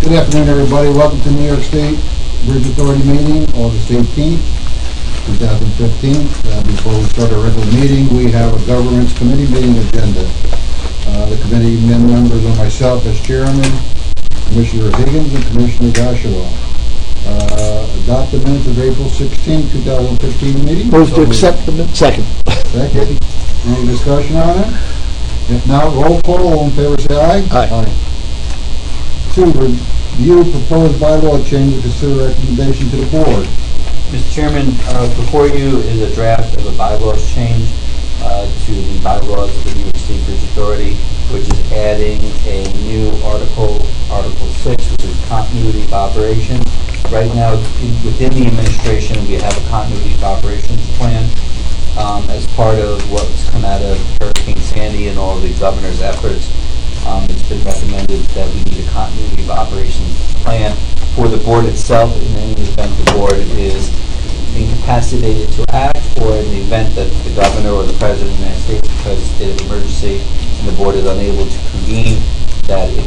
Good afternoon, everybody. Welcome to New York State Bridge Authority meeting, August 18th, 2015. Before we start our regular meeting, we have a governance committee meeting agenda. The committee members are myself as chairman, Commissioner Higgins, and Commissioner Joshua. Adopt the minutes of April 16, 2015 meeting. Move to accept the minutes. Second. Second. Any discussion on it? If not, roll call. All in favor, say aye. Aye. 2, review proposed bylaw change and consider recommendation to the board. Mr. Chairman, before you is a draft of a bylaws change to the bylaws of the New York State Bridge Authority, which is adding a new article, Article 6, which is continuity of operations. Right now, within the administration, we have a continuity of operations plan as part of what's come out of Hurricane Sandy and all the governor's efforts. It's been recommended that we need a continuity of operations plan for the board itself in any event the board is incapacitated to act, or in the event that the governor or the president of the United States, because of state of emergency, and the board is unable to convene, that it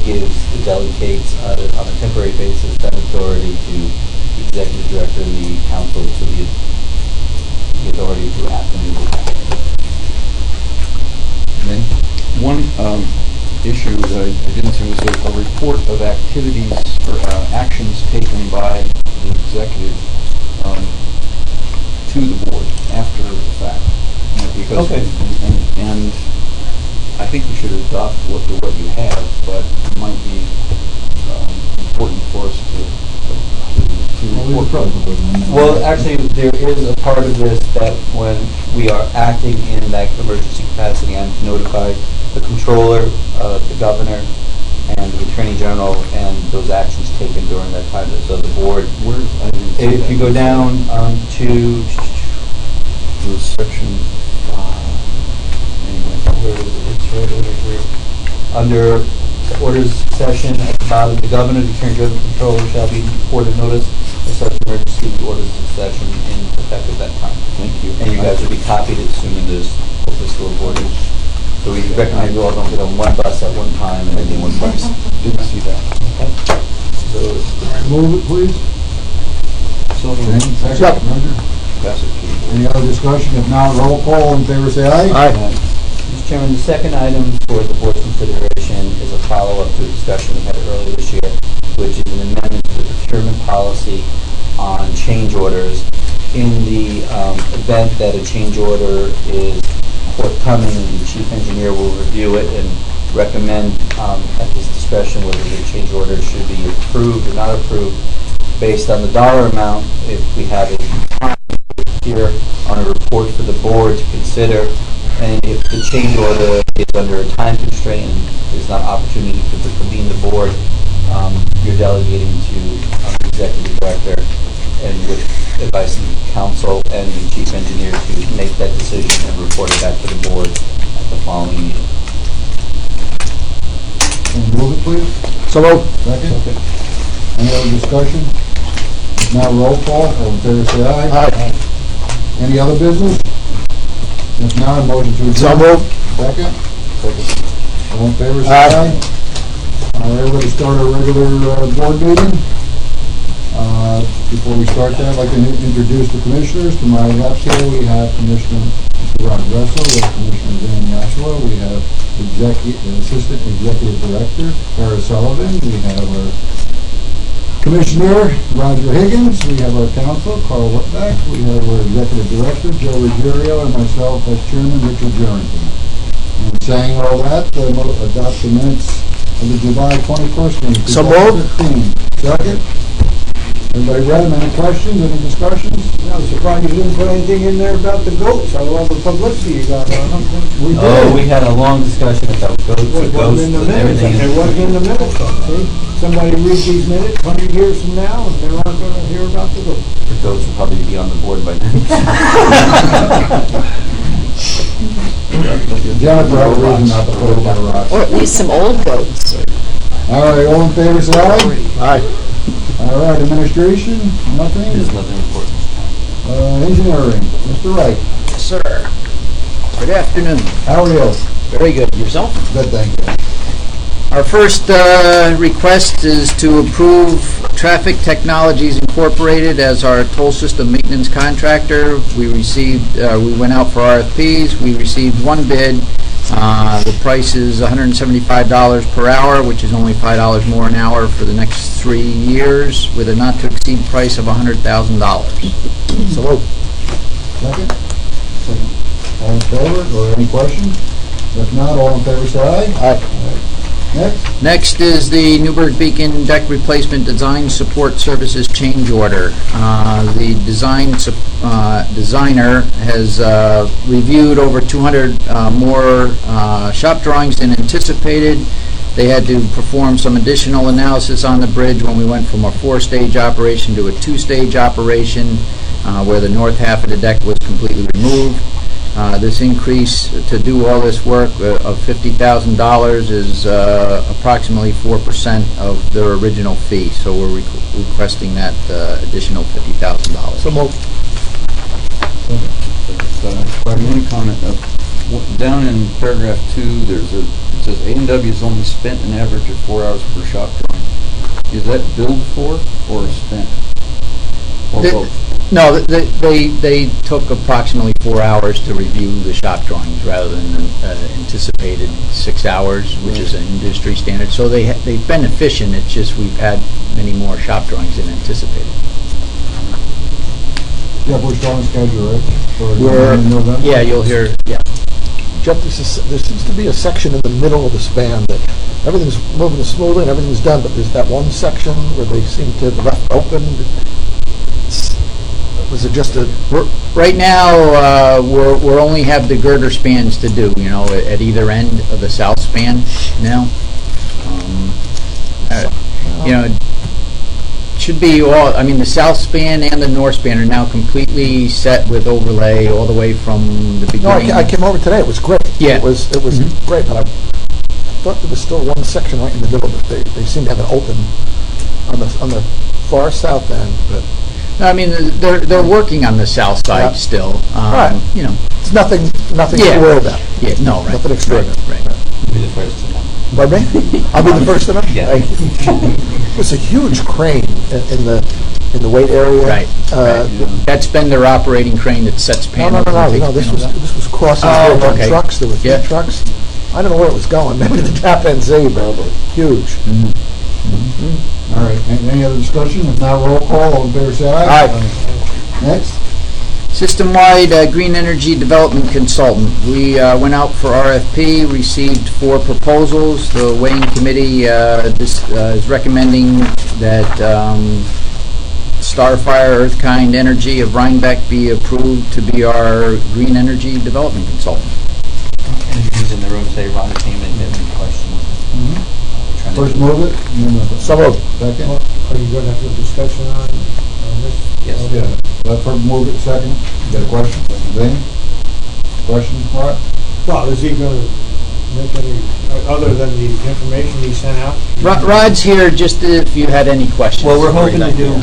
delegates on a temporary basis that authority to the executive director and the council to the authority to act and move. One issue that I didn't see was a report of activities or actions taken by the executive to the board after the fact. Because Okay. and I think we should adopt what you have, but it might be important for us to report. Well, actually, there is a part of this that when we are acting in that emergency capacity, I'm to notify the controller, the governor, and the attorney general, and those actions taken during that time. So the board, if you go down to the section, where is it? It's right over here. Under orders session at the bottom, the governor, the attorney general, the controller shall be reported notice of such emergency orders in session in effect at that time. thank you. And you guys will be copied assuming there's fiscal avoidance. So we recommend you all don't get on one bus at one time and then one bus. Didn't see that. Okay. So Move it, please. So Second. Roger. pass it, Keith. Any other discussion? If not, roll call. All in favor, say aye. Aye. Mr. Chairman, the second item for the board's consideration is a follow-up to a discussion we had earlier this year, which is an amendment to the procurement policy on change orders. In the event that a change order is forthcoming, the chief engineer will review it and recommend at his discretion whether the change order should be approved or not approved based on the dollar amount. If we have it here on a report for the board to consider, and if the change order is under a time constraint and there's not opportunity to convene the board, you're delegating to the executive director and with advice of council and the chief engineer to make that decision and report it back to the board at the following meeting. Move it, please. So moved. Second. Any other discussion? If not, roll call. All in favor, say aye. Aye. Any other business? If not, a motion to adjourn. So moved. Second. All in favor, say aye. All right, everybody start our regular board meeting. Before we start that, I'd like to introduce the commissioners. To my left here, we have Commissioner Ron Russell, we have Commissioner Dan Joshua, we have Assistant Executive Director Sarah Sullivan, we have our Commissioner Roger Higgins, we have our counsel Carl Whitback, we have our Executive Director Joe Ruggiero, and myself as Chairman Richard Jerrington. And saying all that, adopt the minutes of the July 21st meeting. So moved. 2015. Second. Everybody read them? Any questions? Any discussions? I'm surprised you didn't put anything in there about the goats. I love the publicity you got on them. We did. Oh, we had a long discussion about goats It and wasn't ghosts in the and minutes. everything. It wasn't in the minutes, see? Somebody reads these minutes 100 years from now, and they aren't going to hear about the goats. The goats will probably be on the board by then. Jennifer, I was reason not to put it on the rocks. Or at least some old goats. All right, all in favor, say aye. Aye. All right, administration, nothing. There's nothing important. Engineering, Mr. Wright. Yes, sir. Good afternoon. How are you? Very good. Yourself? Good, thank you. Our first request is to approve Traffic Technologies Incorporated as our toll system maintenance contractor. We went out for RFPs. We received one bid. The price is $175 per hour, which is only $5 more an hour for the next 3 years, with a not-to-exceed price of $100,000. So moved. Second? Second. All in favor, or any questions? If not, all in favor, say aye. Aye. Next? Next is the Newburgh Beacon Deck Replacement Design Support Services Change Order. The designer has reviewed over 200 more shop drawings than anticipated. They had to perform some additional analysis on the bridge when we went from a 4-stage operation to a 2-stage operation, where the north half of the deck was completely removed. This increase to do all this work of $50,000 is approximately 4% of their original fee. So we're requesting that additional $50,000. So moved. One comment, down in paragraph 2, it says A&W has only spent an average of 4 hours per shop drawing. Is that billed for or spent? Or both? No, they took approximately 4 hours to review the shop drawings rather than anticipated 6 hours, which is an industry standard. So they've been efficient. It's just we've had many more shop drawings than anticipated. Yeah, we're still on schedule, right? For November? Yeah, you'll hear. Yeah. Jeff, there seems to be a section in the middle of the span that everything's moving smoothly and everything's done, but there's that one section where they seem to have left open. Was it just a... Right now, we're only have the girder spans to do, at either end of the south span now. It should be all, the south span and the north span are now completely set with overlay all the way from the beginning. No, I came over today. It was great. Yeah. It was great, but I thought there was still one section right in the middle that they seem to have it open on the far south end, but... They're working on the south side still. Right. It's nothing to worry about. Yeah, no, right. Nothing extraordinary. Right. You'll be the first to know. Pardon me? I'll be the first to know? Yeah. Thank you. It's a huge crane in the weight area. Right. That's been their operating crane that sets panels. No. This was crossing on trucks. There were 3 trucks. I don't know where it was going. Maybe the Tappan Z, but huge. All right, any other discussion? If not, roll call, all in favor, say aye. Aye. Next? System-wide green energy development consultant. We went out for RFP, received 4 proposals. The weighing committee is recommending that Starfire Earthkind Energy of Rhinebeck be approved to be our green energy development consultant. Anybody's in the room today, Ron came in, have any questions? First move it. So moved. Second? Are you going to have a discussion on this? Yes. Yeah. Let her move it second. You got a question? Dane? Question, Mark? Well, is he going to make any, other than the information he sent out? Rod's here just if you had any questions. What we're hoping to do,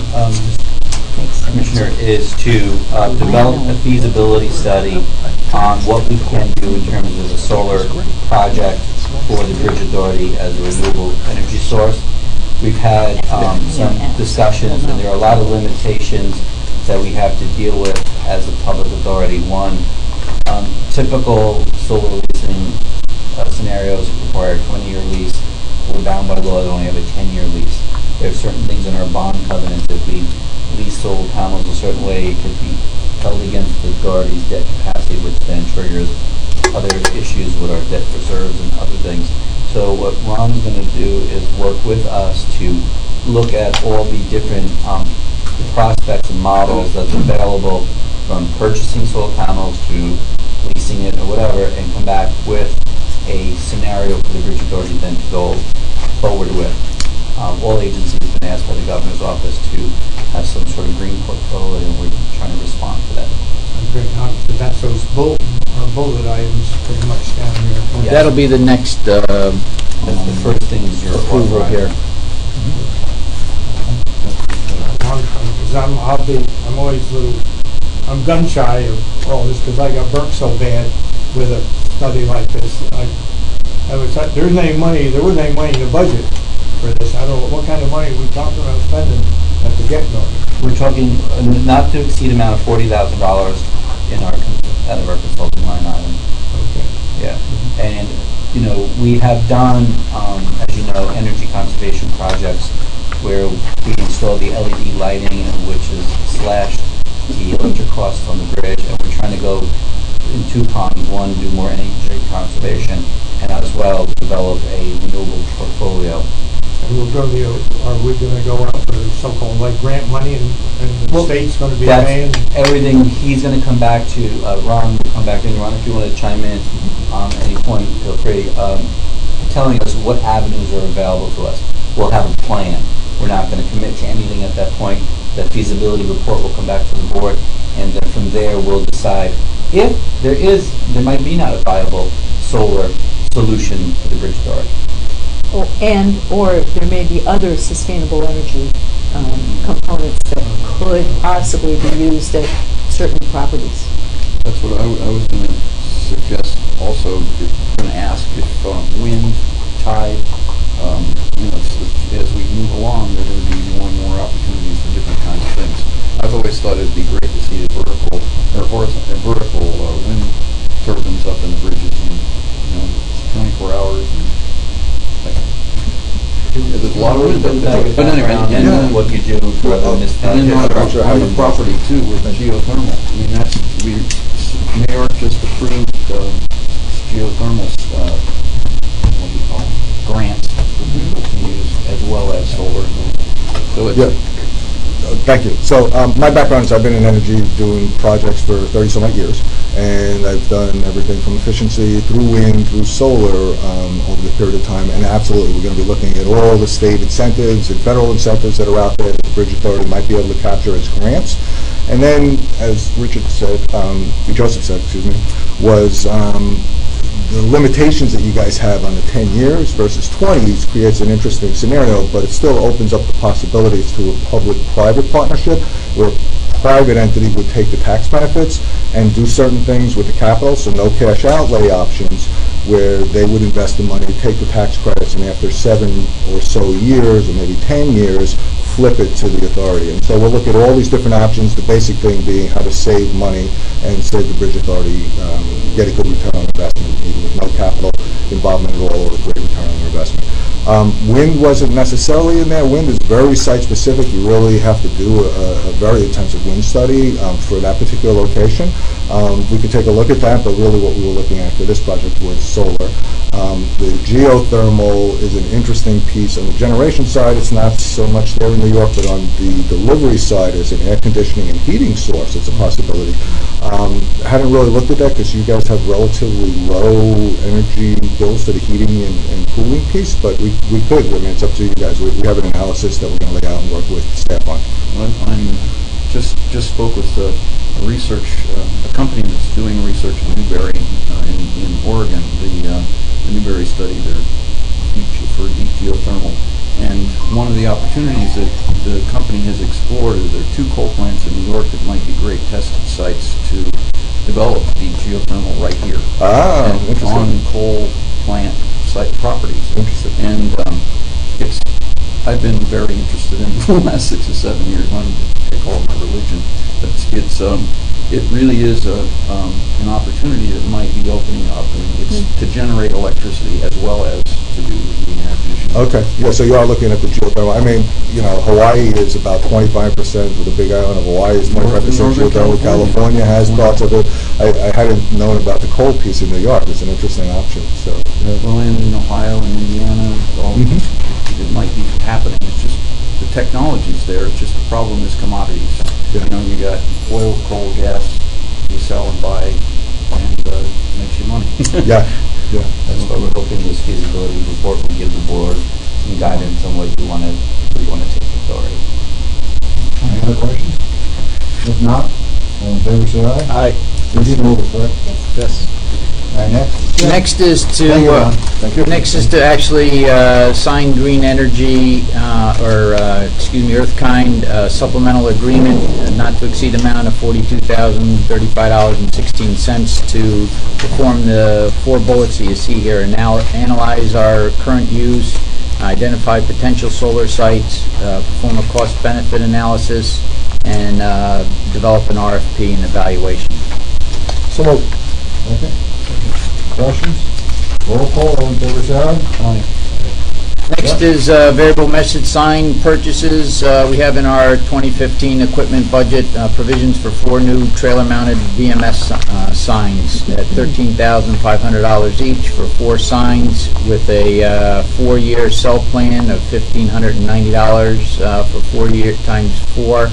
Commissioner, is to develop a feasibility study on what we can do in terms of a solar project for the Bridge Authority as a renewable energy source. We've had some discussions, and there are a lot of limitations that we have to deal with as a public authority. One, typical solar leasing scenarios require a 20-year lease. We're bound by law to only have a 10-year lease. There are certain things in our bond covenants. If we lease solar panels a certain way, it could be held against the authority's debt capacity, which then triggers other issues with our debt reserves and other things. So what Ron's going to do is work with us to look at all the different prospects and models that's available, from purchasing solar panels to leasing it or whatever, and come back with a scenario for the Bridge Authority then to go forward with. All agencies have been asked by the Governor's Office to have some sort of green portfolio, and we're trying to respond to that. Okay, that's those bullet items pretty much down here. Yes. That'll be the next That's the first things you're approval here. I'm gun shy of all this because I got burnt so bad with a study like this. There wasn't any money in the budget for this. I don't know, what kind of money we talking about spending at the get-go? We're talking not to exceed amount of $40,000 in our, out of our consulting line item. Okay. Yeah, and, you know, we have done, as you know, energy conservation projects where we install the LED lighting, which has slashed the electric costs on the bridge, and we're trying to go in two prongs. One, do more energy conservation, and as well, develop a renewable portfolio. And are we gonna go out for so-called like grant money and the Well, state's gonna be That's paying? everything. He's going to come back to, Ron will come back in. Ron, if you want to chime in at any point, feel free. Telling us what avenues are available to us. We'll have a plan. We're not going to commit to anything at that point. The feasibility report will come back to the board, and then from there we'll decide if there might be not a viable solar solution for the bridge authority. Or there may be other sustainable energy components that could possibly be used at certain properties. That's what I was going to suggest also. Going to ask if wind, tide, as we move along, there are going to be more and more opportunities for different kinds of things. I've always thought it'd be great to see the vertical wind turbines up in the bridges, and 24 hours. There's a lot of wind up there. But anyway, and what you do for other municipalities. On the property too with geothermal. I mean, Mayor just approved geothermal, what do you call them, grants for people to use as well as solar. So it's, Thank you. So my background is I've been in energy doing projects for 30-some odd years, and I've done everything from efficiency through wind, through solar over the period of time, and absolutely we're going to be looking at all the state incentives and federal incentives that are out there that the Bridge Authority might be able to capture as grants. And then, as Joseph said, was the limitations that you guys have on the 10 years versus 20s creates an interesting scenario, but it still opens up the possibilities to a public-private partnership where a private entity would take the tax benefits and do certain things with the capital, so no cash outlay options, where they would invest the money, take the tax credits, and after 7 or so years, or maybe 10 years, flip it to the authority. And so we'll look at all these different options, the basic thing being how to save money and save the Bridge Authority, get a good return on investment, even with no capital involvement at all, or a great return on investment. Wind wasn't necessarily in there. Wind is very site-specific. You really have to do a very intensive wind study for that particular location. We could take a look at that, but really what we were looking at for this project was solar. The geothermal is an interesting piece. On the generation side, it's not so much there in New York, but on the delivery side as an air conditioning and heating source, it's a possibility. I hadn't really looked at that because you guys have relatively low energy bills for the heating and cooling piece, but we could. I mean, it's up to you guys. We have an analysis that we're going to lay out and work with staff on. I'm just spoke with a company that's doing research in Newberry in Oregon, the Newberry study there for deep geothermal. And one of the opportunities that the company has explored is there are 2 coal plants in New York that might be great test sites to develop deep geothermal right here. On coal plant site properties. Interesting. And I've been very interested in it for the last 6 or 7 years. I call it my religion. But it really is an opportunity that might be opening up, and it's to generate electricity as well as to do heating and air conditioning. Okay, yeah, so you are looking at the geothermal. I mean, Hawaii is about 25%, with the big island of Hawaii is 25% geothermal. California has parts of it. I hadn't known about the coal piece in New York. It's an interesting option. So, well, in Ohio and Indiana, it might be happening. It's just the technology's there. It's just the problem is commodities. Yeah. You got oil, coal, gas, you sell and buy, and makes you money. Yeah. That's what we're hoping this feasibility report will give the board some guidance on where you want to take the authority. Any other questions? If not, all in favor say aye. Aye. We did move it, correct? Yes. All right, next. Next is to, Thank you, Ron. Thank you. next is to actually sign Green Energy, Earthkind supplemental agreement not to exceed amount of $42,035.16 to perform the 4 bullets that you see here, and now analyze our current use, identify potential solar sites, perform a cost-benefit analysis, and develop an RFP and evaluation. So moved. Second. Questions? Roll call, all in favor, say aye. Next is variable message sign purchases. We have in our 2015 equipment budget provisions for 4 new trailer-mounted VMS signs at $13,500 each for 4 signs with a 4-year cell plan of $1,590 for 4 year times 4.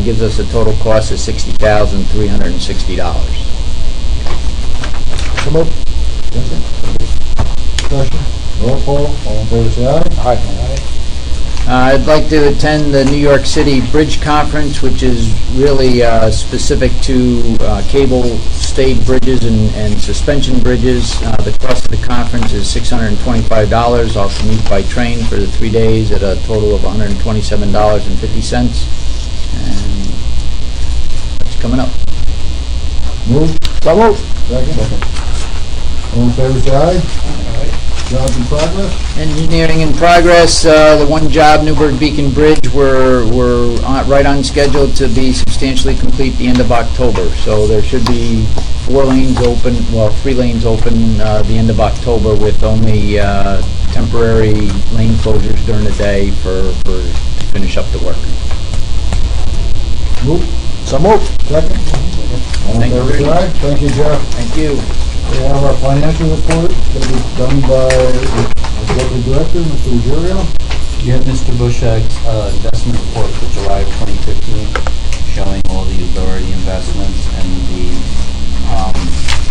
Gives us a total cost of $60,360. So moved. Second. Question? Roll call, all in favor, say aye. Aye. I'd like to attend the New York City Bridge Conference, which is really specific to cable-stayed bridges and suspension bridges. The cost of the conference is $625. I'll commute by train for the 3 days at a total of $127.50. And that's coming up. Move. So moved. Second. All in favor, say aye. Jobs in progress? Engineering in progress. The one job, Newburgh Beacon Bridge, we're right on schedule to be substantially complete the end of October. So there should be 4 lanes open, well, 3 lanes open the end of October with only temporary lane closures during the day to finish up the work. Move. So moved. Second. All in Thank you favor, very say aye. Thank you, Jeff. Thank you. We have our financial report, going to be done by Executive Director, Mr. Ruggiero. You have Mr. Bushak's investment report for July of 2015, showing all the authority investments and the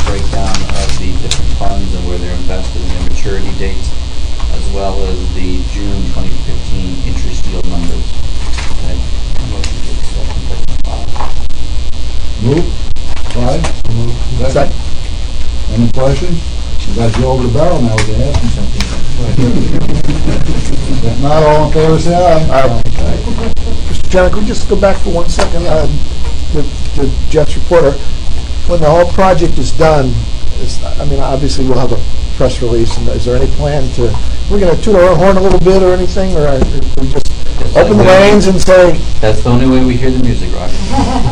breakdown of the different funds and where they're invested and their maturity dates, as well as the June 2015 interest yield numbers. Okay. Motion to accept and place on file. Move. Clyde? Move. Second. Any questions? We got you over the barrel now, we can ask him something. If not, all in favor, say aye. Aye. Mr. Chairman, could we just go back for 1 second to Jeff's reporter? When the whole project is done, obviously we'll have a press release, and is there any plan to, we're going to toot our own horn a little bit or anything, or we just open the reins and say, That's the only way we hear the music, Roger.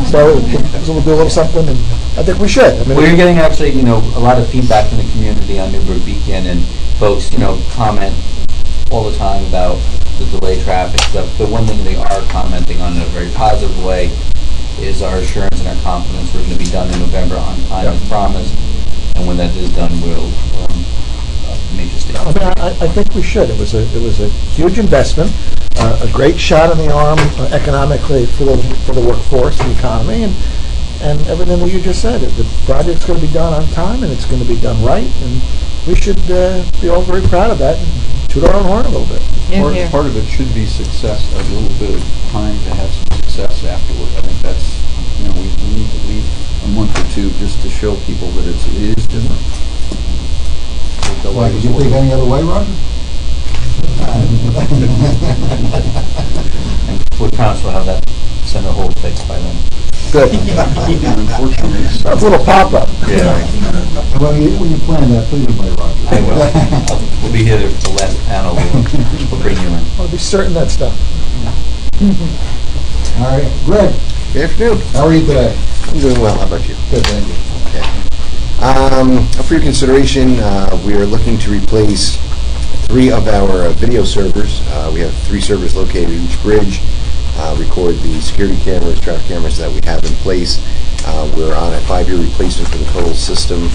so we'll do a little something, and I think we should. We're getting actually, a lot of feedback from the community on Newburgh Beacon, and folks, comment all the time about the delayed traffic stuff. The one thing they are commenting on in a very positive way is our assurance and our confidence we're going to be done in November on time as promised, and when that is done, we'll major state. I think we should. It was a huge investment, a great shot in the arm economically for the workforce and the economy, and everything that you just said. The project's going to be done on time, and it's going to be done right, and we should be all very proud of that and toot our own horn a little bit. Part of it should be success, a little bit of time to have some success afterward. I think that's, we need to leave a month or 2 just to show people that it is different. Why, did you think any other way, Roger? And we promise we'll have that center hole fixed by then. Good. Unfortunately, That's a little pop-up. Yeah. When you plan that, please invite Roger. I will. We'll be here for the last panel. We'll bring you in. I'll be certain that's done. All right, Greg, Good afternoon. how are you today? I'm doing well. How about you? Good, thank you. Okay. For your consideration, we are looking to replace 3 of our video servers. We have 3 servers located at each bridge, record the security cameras, traffic cameras that we have in place. We're on a 5-year replacement for the total system.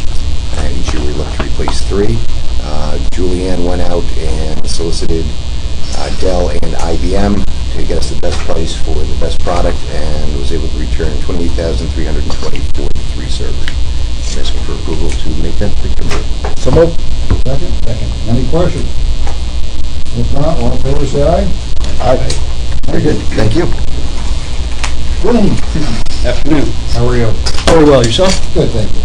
Each year we look to replace 3. Julianne went out and solicited Dell and IBM to get us the best price for the best product, and was able to return $28,324 for the 3 servers. I'm asking for approval to make that particular move. So moved. Second? Second. Any questions? If not, all in favor, say aye. Aye. Very good. Thank you. William, Afternoon. how are you? Very well, yourself? Good, thank you.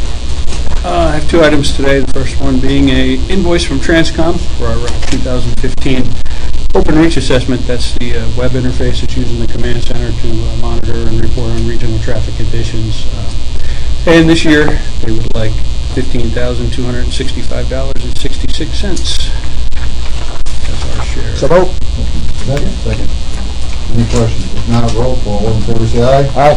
I have two items today. The first one being a invoice from Transcom for our 2015 Open Reach Assessment. That's the web interface that's used in the command center to monitor and report on regional traffic conditions. And this year, they would like $15,265.66 as our share. So moved. Second? Second. Any questions? If not, roll call. All in favor, say aye. Aye.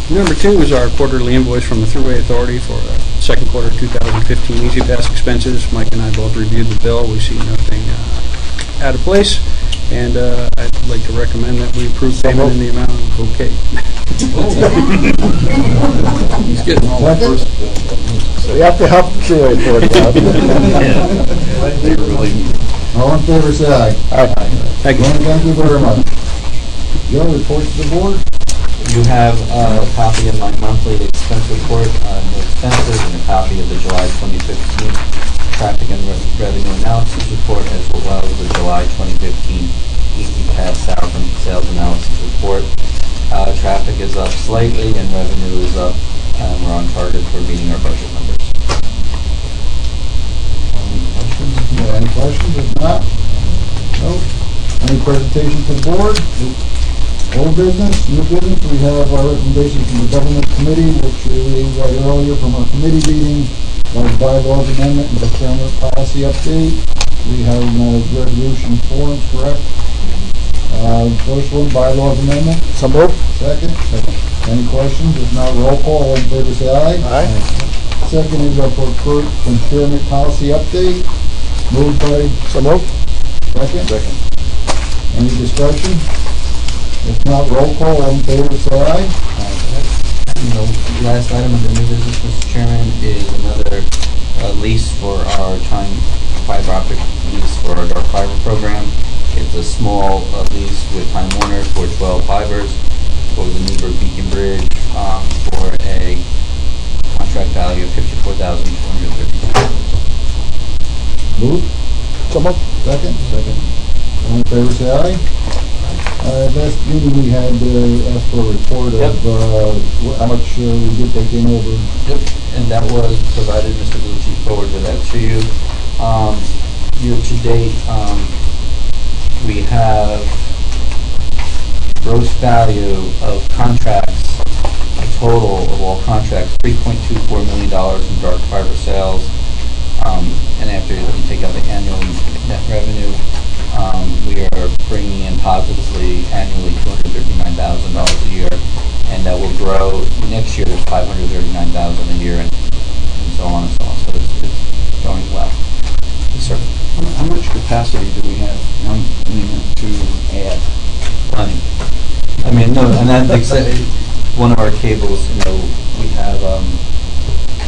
Number two is our quarterly invoice from the Thruway Authority for second quarter 2015 Easy Pass expenses. Mike and I both reviewed the bill. We see nothing out of place, and I'd like to recommend that we approve payment in the amount of okay. He's getting all the first. We have to help the Thruway Authority out. They really need it. All in favor, say aye. Aye. Thank you. Glenn, thank you very much. Joe, report to the board. You have a copy of my monthly expense report, no expenses, and a copy of the July 2015 traffic and revenue analysis report, as well as the July 2015 Easy Pass sales analysis report. Traffic is up slightly and revenue is up, and we're on target for meeting our budget numbers. Any questions? If not, no. Any presentation to the board? Old business, new business, we have our recommendations from the government committee, which we read earlier from our committee meeting, our bylaws amendment and procurement policy update. We have resolution forms, correct? First one, bylaws amendment. So moved. Second? Second. Any questions? If not, roll call. All in favor, say aye. Aye. Second is our procurement policy update. Moved by, So moved. second? Second. Any discussion? If not, roll call. All in favor, say aye. The last item of the new business, Mr. Chairman, is another lease for our fiber optic lease for our dark fiber program. It's a small lease with Time Warner for 12 fibers for the Newburgh Beacon Bridge for a contract value of $54,250. Move. So moved. Second? Second. All in favor, say aye. Last meeting, we had asked for a report of how much we did take in over. Yep, and that was provided. Mr. Bellucci forwarded that to you. Year to date, we have gross value of contracts, a total of all contracts, $3.24 million in dark fiber sales. And after you take out the annual net revenue, we are bringing in positively annually $239,000 a year, and that will grow next year to $539,000 a year, and so on and so on. So it's going well. Yes, sir. How much capacity do we have to add? Plenty. I mean, no, and that one of our cables. You know, we have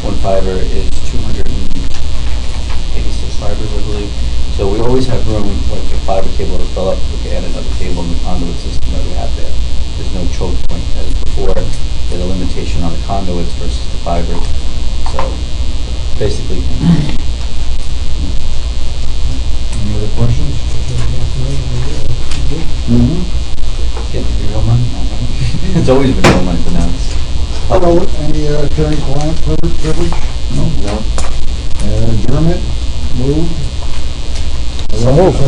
one fiber is 286 fibers, I believe. So we always have room, like the fiber cable to fill up, we can add another cable in the conduit system that we have there. There's no choke point as before. There's a limitation on the conduits versus the fibers. So basically. Any other questions? Mm-hmm. Getting real money. It's always been real money, but now it's. Hello, any attorney-client privilege? No. No. Adjournment, moved. So moved.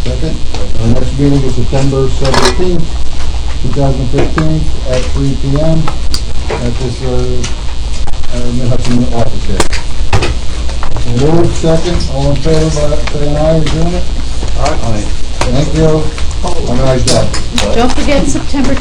Second. Our next meeting is September 17th, 2015, at 3 p.m. at this Hudson office here. Moved, second. All in favor, saying aye, adjournment? Aye. Thank you. Have a nice day. Don't forget September